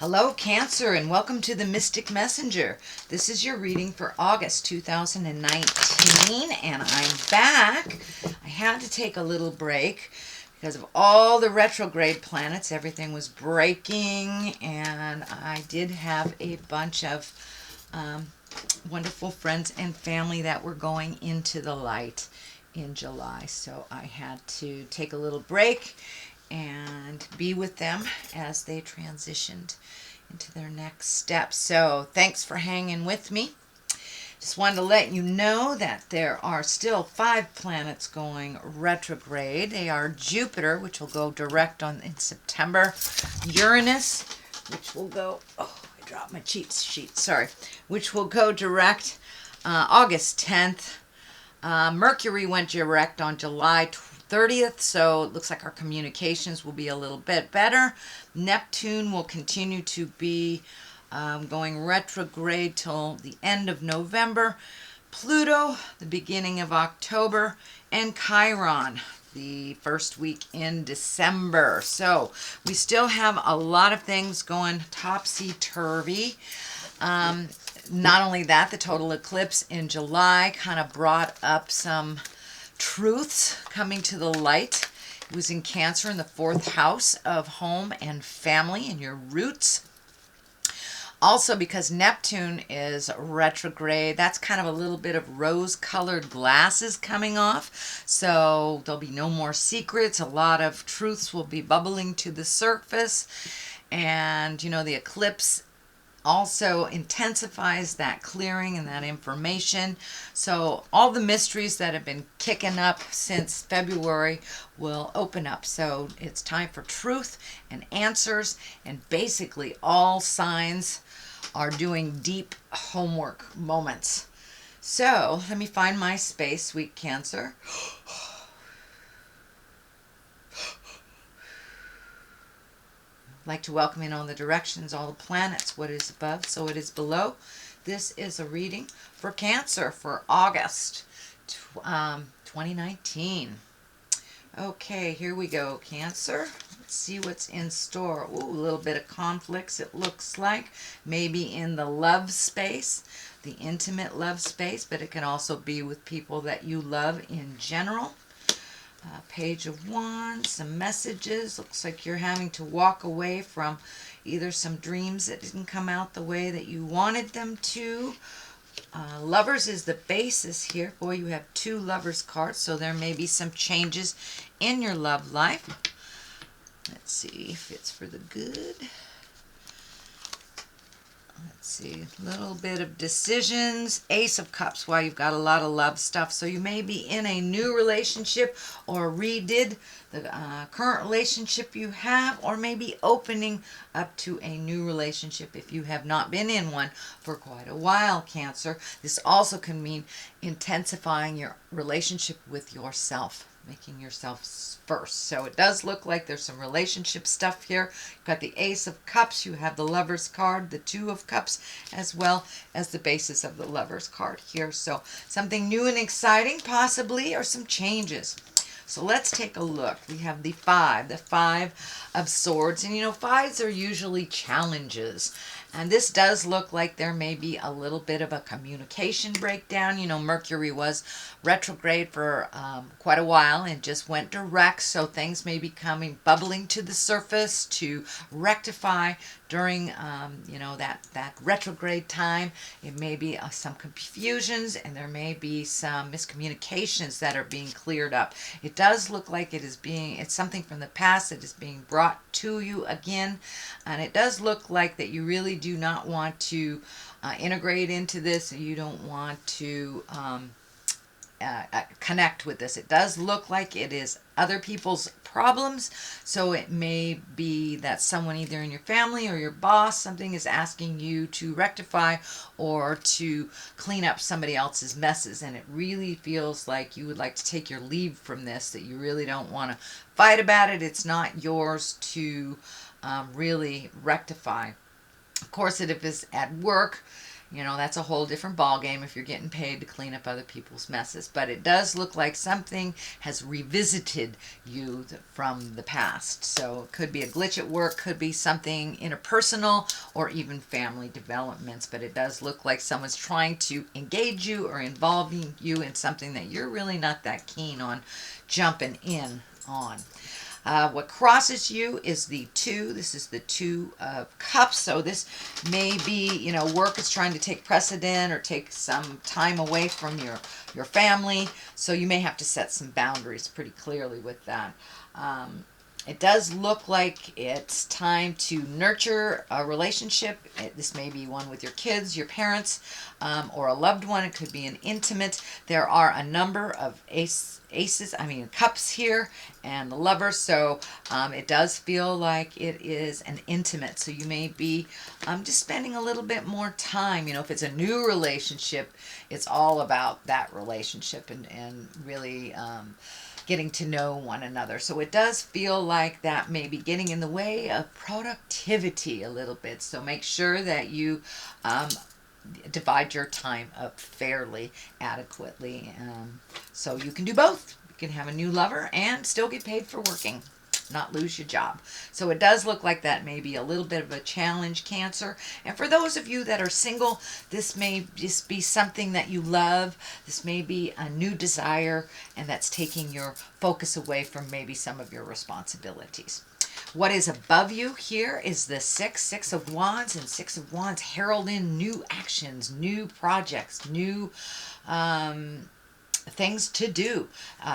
Hello, Cancer, and welcome to the Mystic Messenger. This is your reading for August 2019, and I'm back. I had to take a little break because of all the retrograde planets. Everything was breaking, and I did have a bunch of wonderful friends and family that were going into the light in July. So I had to take a little break and be with them as they transitioned into their next steps. So thanks for hanging with me. Just wanted to let you know that there are still 5 planets going retrograde. They are Jupiter, which will go direct in September, Uranus, which will go, I dropped my cheat sheet, sorry, which will go direct August 10th. Mercury went direct on July 30th, so it looks like our communications will be a little bit better. Neptune will continue to be going retrograde till the end of November. Pluto, the beginning of October, and Chiron, the first week in December. So we still have a lot of things going topsy-turvy. Not only that, the total eclipse in July kind of brought up some truths coming to the light. It was in Cancer in the 4th house of home and family and your roots. Also, because Neptune is retrograde, that's kind of a little bit of rose-colored glasses coming off. So there'll be no more secrets. A lot of truths will be bubbling to the surface. And, you know, the eclipse also intensifies that clearing and that information. So all the mysteries that have been kicking up since February will open up. So it's time for truth and answers, and basically all signs are doing deep homework moments. So let me find my space, sweet Cancer. Like to welcome in all the directions, all the planets, what is above, so it is below. This is a reading for Cancer for August 2019. Okay, here we go, Cancer. Let's see what's in store. Ooh, a little bit of conflicts, it looks like. Maybe in the love space, the intimate love space, but it can also be with people that you love in general. Page of Wands, some messages. Looks like you're having to walk away from either some dreams that didn't come out the way that you wanted them to. Lovers is the basis here. Boy, you have 2 Lovers cards, so there may be some changes in your love life. Let's see if it's for the good. Let's see, a little bit of decisions. Ace of Cups, wow, you've got a lot of love stuff. So you may be in a new relationship or redid the current relationship you have, or maybe opening up to a new relationship if you have not been in one for quite a while, Cancer. This also can mean intensifying your relationship with yourself, making yourself first. So it does look like there's some relationship stuff here. You've got the Ace of Cups, you have the Lover's card, the 2 of Cups, as well as the basis of the Lover's card here. So something new and exciting possibly, or some changes. So let's take a look. We have the 5 of Swords. And you know, 5s are usually challenges. And this does look like there may be a little bit of a communication breakdown. You know, Mercury was retrograde for quite a while and just went direct. So things may be bubbling to the surface to rectify during, you know, that retrograde time. It may be some confusions, and there may be some miscommunications that are being cleared up. It does look like it's something from the past that is being brought to you again. And it does look like that you really do not want to integrate into this. You don't want to connect with this. It does look like it is other people's problems. So it may be that someone either in your family or your boss, something is asking you to rectify or to clean up somebody else's messes. And it really feels like you would like to take your leave from this, that you really don't want to fight about it. It's not yours to really rectify. Of course, if it's at work, You know, that's a whole different ball game if you're getting paid to clean up other people's messes. But it does look like something has revisited you from the past. So it could be a glitch at work, could be something interpersonal, or even family developments. But it does look like someone's trying to engage you or involving you in something that you're really not that keen on jumping in on. What crosses you is the 2. This is the 2 of Cups. So this may be, you know, work is trying to take precedent or take some time away from your family. So you may have to set some boundaries pretty clearly with that. It does look like it's time to nurture a relationship. This may be one with your kids, your parents, or a loved one. It could be an intimate. There are a number of cups here and the Lover. So it does feel like it is an intimate. So you may be just spending a little bit more time. You know, if it's a new relationship, it's all about that relationship and really getting to know one another. So it does feel like that may be getting in the way of productivity a little bit. So make sure that you divide your time up fairly adequately. So you can do both. You can have a new lover and still get paid for working, not lose your job. So it does look like that may be a little bit of a challenge, Cancer. And for those of you that are single, this may just be something that you love. This may be a new desire, and that's taking your focus away from maybe some of your responsibilities. What is above you here is the 6 of Wands, and 6 of Wands herald in new actions, new projects, new things to do.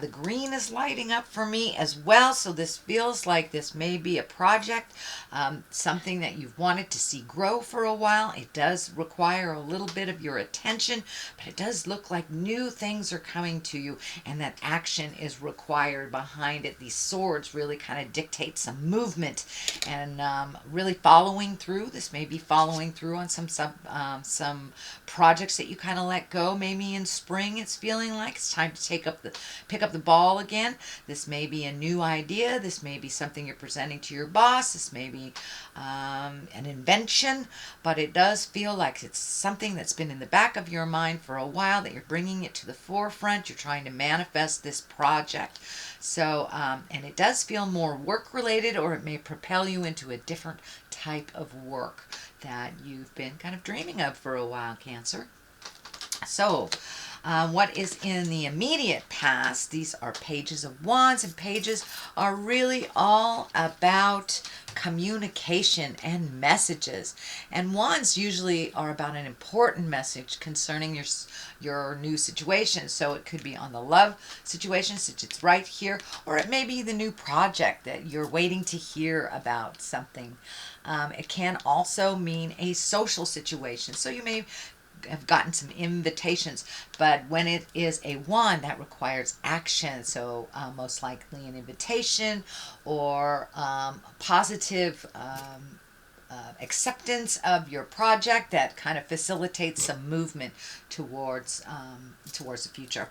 The green is lighting up for me as well, so this feels like this may be a project, something that you've wanted to see grow for a while. It does require a little bit of your attention, but it does look like new things are coming to you and that action is required behind it. These swords really kind of dictate some movement and really following through. This may be following through on some projects that you kind of let go. Maybe in spring it's feeling like it's time to pick up the ball again. This may be a new idea. This may be something you're presenting to your boss. This may be an invention, but it does feel like it's something that's been in the back of your mind for a while, that you're bringing it to the forefront. You're trying to manifest this project. So, and it does feel more work related, or it may propel you into a different type of work that you've been kind of dreaming of for a while, Cancer. So, what is in the immediate past? These are pages of Wands, and pages are really all about communication and messages. And Wands usually are about an important message concerning your new situation. So it could be on the love situation, since it's right here, or it may be the new project that you're waiting to hear about something. It can also mean a social situation. So you may have gotten some invitations, but when it is a wand, that requires action. So most likely an invitation or positive acceptance of your project that kind of facilitates some movement towards the future.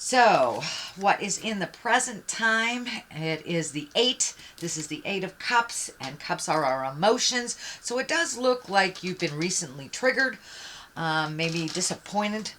So, what is in the present time? It is the 8. This is the 8 of Cups, and Cups are our emotions. So it does look like you've been recently triggered, maybe disappointed.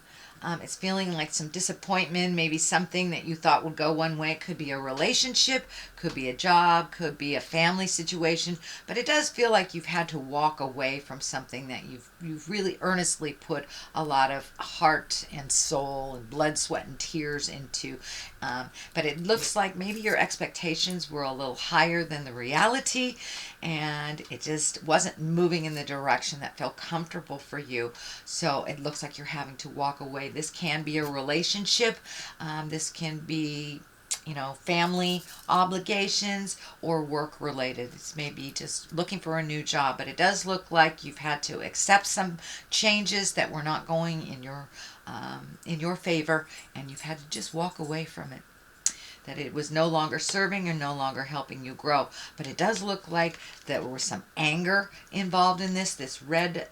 It's feeling like some disappointment, maybe something that you thought would go one way. It could be a relationship, could be a job, could be a family situation, but it does feel like you've had to walk away from something that you've really earnestly put a lot of heart and soul and blood, sweat, and tears into. But it looks like maybe your expectations were a little higher than the reality, and it just wasn't moving in the direction that felt comfortable for you. So it looks like you're having to walk away. This can be a relationship. This can be, family obligations or work related. It's maybe just looking for a new job, but it does look like you've had to accept some changes that were not going in your favor, and you've had to just walk away from it. That it was no longer serving or no longer helping you grow. But it does look like there was some anger involved in this. This red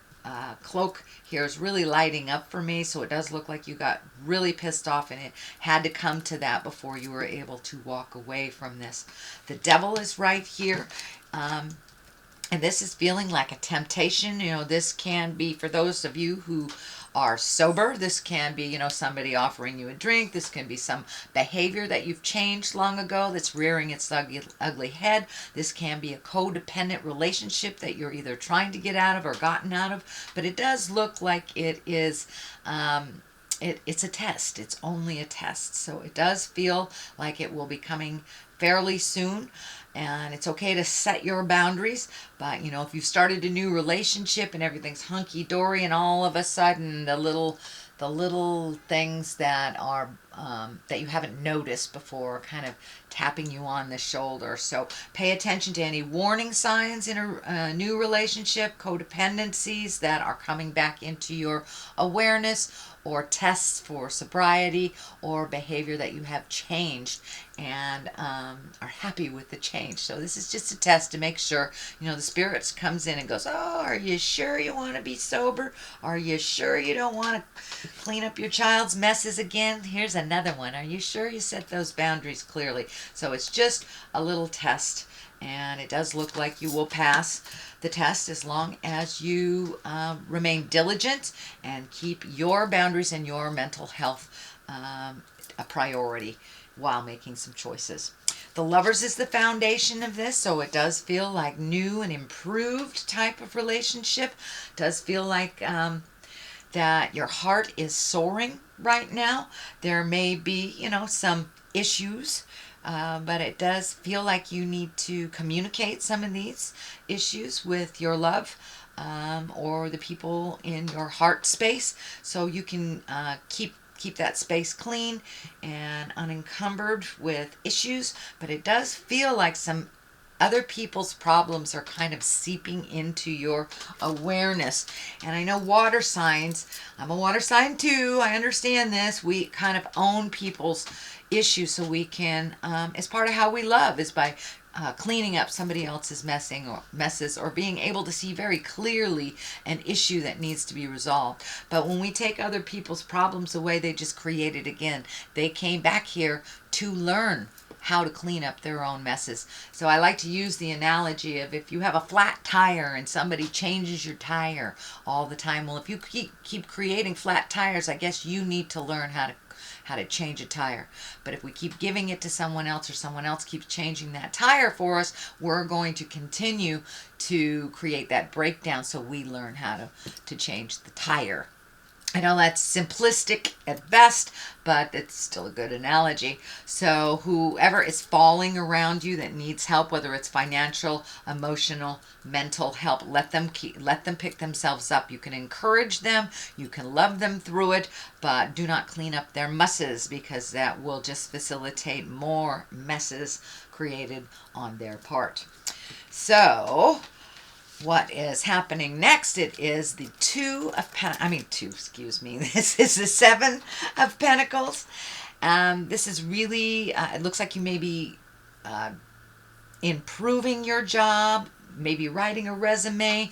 cloak here is really lighting up for me, so it does look like you got really pissed off, and it had to come to that before you were able to walk away from this. The Devil is right here. And this is feeling like a temptation. You know, this can be, for those of you who are sober, this can be, you know, somebody offering you a drink. This can be some behavior that you've changed long ago that's rearing its ugly head. This can be a codependent relationship that you're either trying to get out of or gotten out of. But it does look like it is... it's a test. It's only a test. So it does feel like it will be coming fairly soon. And it's okay to set your boundaries. But, you know, if you've started a new relationship and everything's hunky-dory and all of a sudden the little things that are that you haven't noticed before kind of tapping you on the shoulder. So pay attention to any warning signs in a new relationship, codependencies that are coming back into your awareness, or tests for sobriety or behavior that you have changed and are happy with the change. So this is just a test to make sure, you know, the spirits comes in and goes, oh, are you sure you want to be sober? Are you sure you don't want to clean up your child's messes again? Here's another one. Are you sure you set those boundaries clearly? So it's just a little test, and it does look like you will pass the test as long as you remain diligent and keep your boundaries and your mental health a priority while making some choices. The Lovers is the foundation of this, so it does feel like new and improved type of relationship. It does feel like that your heart is soaring right now. There may be, you know, some issues, but it does feel like you need to communicate some of these issues with your love or the people in your heart space, so you can keep that space clean and unencumbered with issues. But it does feel like some other people's problems are kind of seeping into your awareness. And I know water signs, I'm a water sign too, I understand this. We kind of own people's issues, so we can, as part of how we love is by cleaning up somebody else's messes, or being able to see very clearly an issue that needs to be resolved. But when we take other people's problems away, they just create it again. They came back here to learn how to clean up their own messes. So I like to use the analogy of, if you have a flat tire and somebody changes your tire all the time, well, if you keep creating flat tires, I guess you need to learn how to change a tire. But if we keep giving it to someone else, or someone else keeps changing that tire for us, we're going to continue to create that breakdown, so we learn how to change the tire. I know that's simplistic at best, but it's still a good analogy. So whoever is falling around you that needs help, whether it's financial, emotional, mental help, let them pick themselves up. You can encourage them, you can love them through it, but do not clean up their messes, because that will just facilitate more messes created on their part. So what is happening next? It is the this is the Seven of Pentacles. This is really, it looks like you may be improving your job, maybe writing a resume,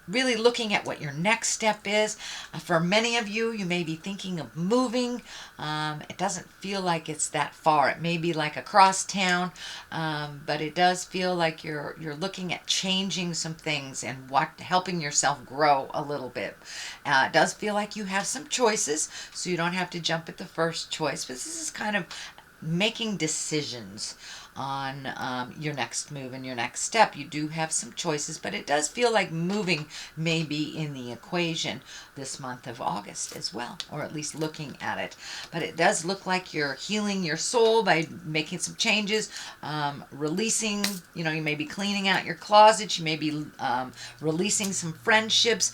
really looking at what your next step is. For many of you, you may be thinking of moving. It doesn't feel like it's that far. It may be like across town, but it does feel like you're looking at changing some things and helping yourself grow a little bit. It does feel like you have some choices, so you don't have to jump at the first choice. But this is kind of making decisions on your next move and your next step. You do have some choices, but it does feel like moving may be in the equation this month of August as well, or at least looking at it. But it does look like you're healing your soul by making some changes, releasing, you know, you may be cleaning out your closet, you may be releasing some friendships,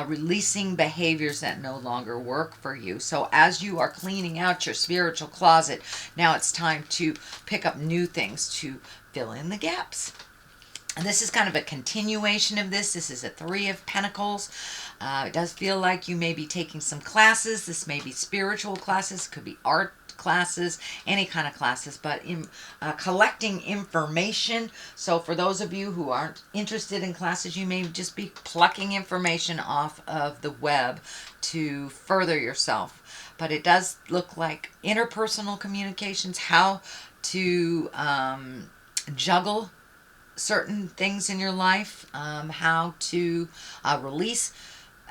releasing behaviors that no longer work for you. So as you are cleaning out your spiritual closet, now it's time to pick up new things to fill in the gaps. And this is kind of a continuation of this. This is a Three of Pentacles. It does feel like you may be taking some classes. This may be spiritual classes, could be art classes, any kind of classes, but in collecting information. So for those of you who aren't interested in classes, you may just be plucking information off of the web to further yourself. But it does look like interpersonal communications, how to juggle certain things in your life, how to release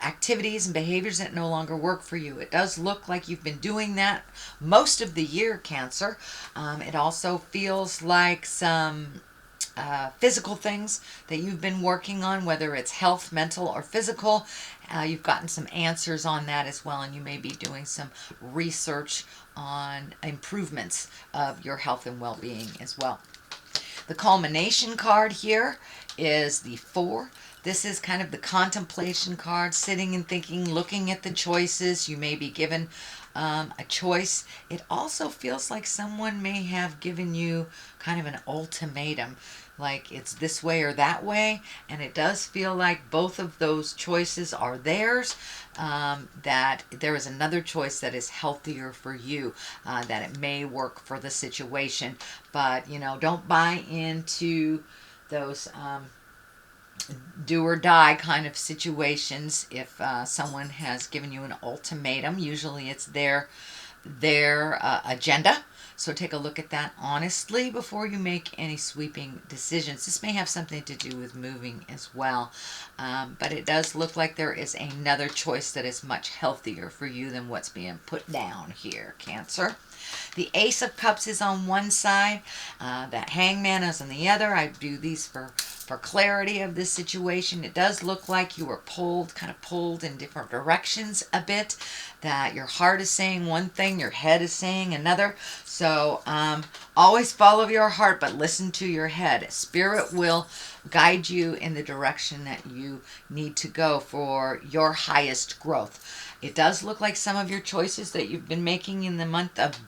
activities and behaviors that no longer work for you. It does look like you've been doing that most of the year, Cancer. It also feels like some physical things that you've been working on, whether it's health, mental, or physical. You've gotten some answers on that as well, and you may be doing some research on improvements of your health and well-being as well. The culmination card here is the 4. This is kind of the contemplation card, sitting and thinking, looking at the choices. You may be given a choice. It also feels like someone may have given you kind of an ultimatum, like it's this way or that way, and it does feel like both of those choices are theirs, that there is another choice that is healthier for you, that it may work for the situation. But, you know, don't buy into those do or die kind of situations. If someone has given you an ultimatum, usually it's their agenda. So take a look at that honestly before you make any sweeping decisions. This may have something to do with moving as well. But it does look like there is another choice that is much healthier for you than what's being put down here, Cancer. The Ace of Cups is on one side. That Hangman is on the other. I do these for clarity of this situation. It does look like you were kind of pulled in different directions a bit. That your heart is saying one thing, your head is saying another. So always follow your heart, but listen to your head. Spirit will guide you in the direction that you need to go for your highest growth. It does look like some of your choices that you've been making in the month of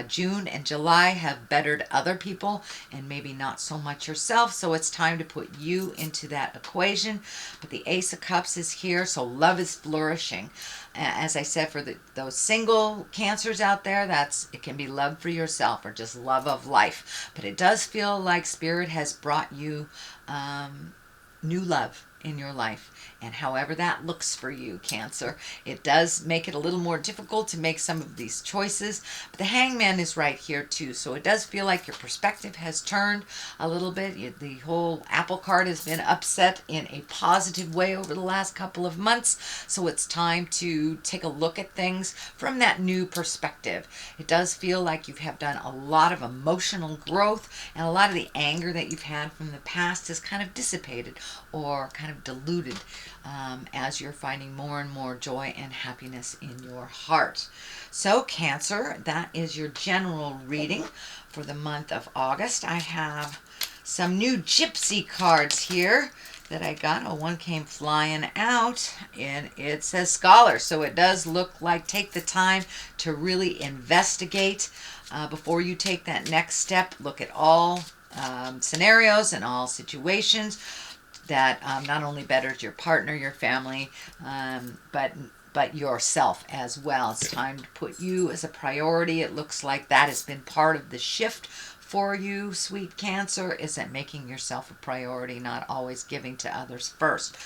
June and July have bettered other people and maybe not so much yourself. So it's time to put you into that equation. But the Ace of Cups is here, so love is flourishing. As I said, for those single Cancers out there, it can be love for yourself or just love of life. But it does feel like Spirit has brought you new love in your life. And however that looks for you, Cancer, it does make it a little more difficult to make some of these choices. But the Hangman is right here too. So it does feel like your perspective has turned a little bit. The whole apple cart has been upset in a positive way over the last couple of months. So it's time to take a look at things from that new perspective. It does feel like you have done a lot of emotional growth, and a lot of the anger that you've had from the past has kind of dissipated or kind of diluted as you're finding more and more joy and happiness in your heart. So Cancer, that is your general reading for the month of August. I have some new gypsy cards here that I got. Oh, one came flying out, and it says Scholar. So it does look like take the time to really investigate before you take that next step. Look at all scenarios and all situations that not only betters your partner, your family, but yourself as well. It's time to put you as a priority. It looks like that has been part of the shift for you, sweet Cancer, is that making yourself a priority, not always giving to others first.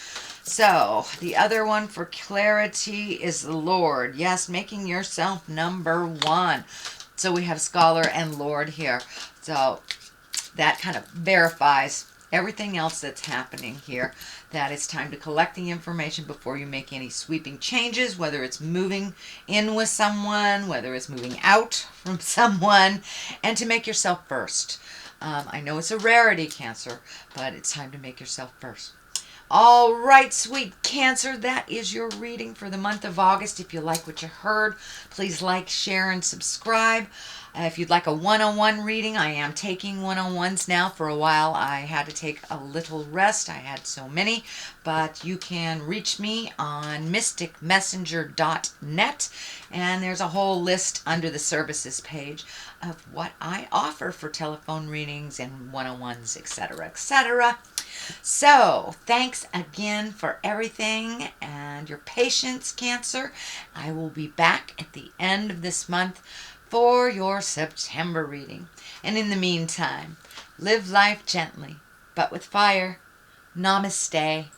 So the other one for clarity is the Lord. Yes, making yourself number one. So we have Scholar and Lord here. So that kind of verifies everything else that's happening here, that it's time to collect the information before you make any sweeping changes, whether it's moving in with someone, whether it's moving out from someone, and to make yourself first. I know it's a rarity, Cancer, but it's time to make yourself first. All right, sweet Cancer, that is your reading for the month of August. If you like what you heard, please like, share, and subscribe. If you'd like a one-on-one reading, I am taking one-on-ones now. For a while, I had to take a little rest. I had so many. But you can reach me on mysticmessenger.net. And there's a whole list under the services page of what I offer for telephone readings and one-on-ones, etc., etc. So, thanks again for everything and your patience, Cancer. I will be back at the end of this month for your September reading. And in the meantime, live life gently, but with fire. Namaste.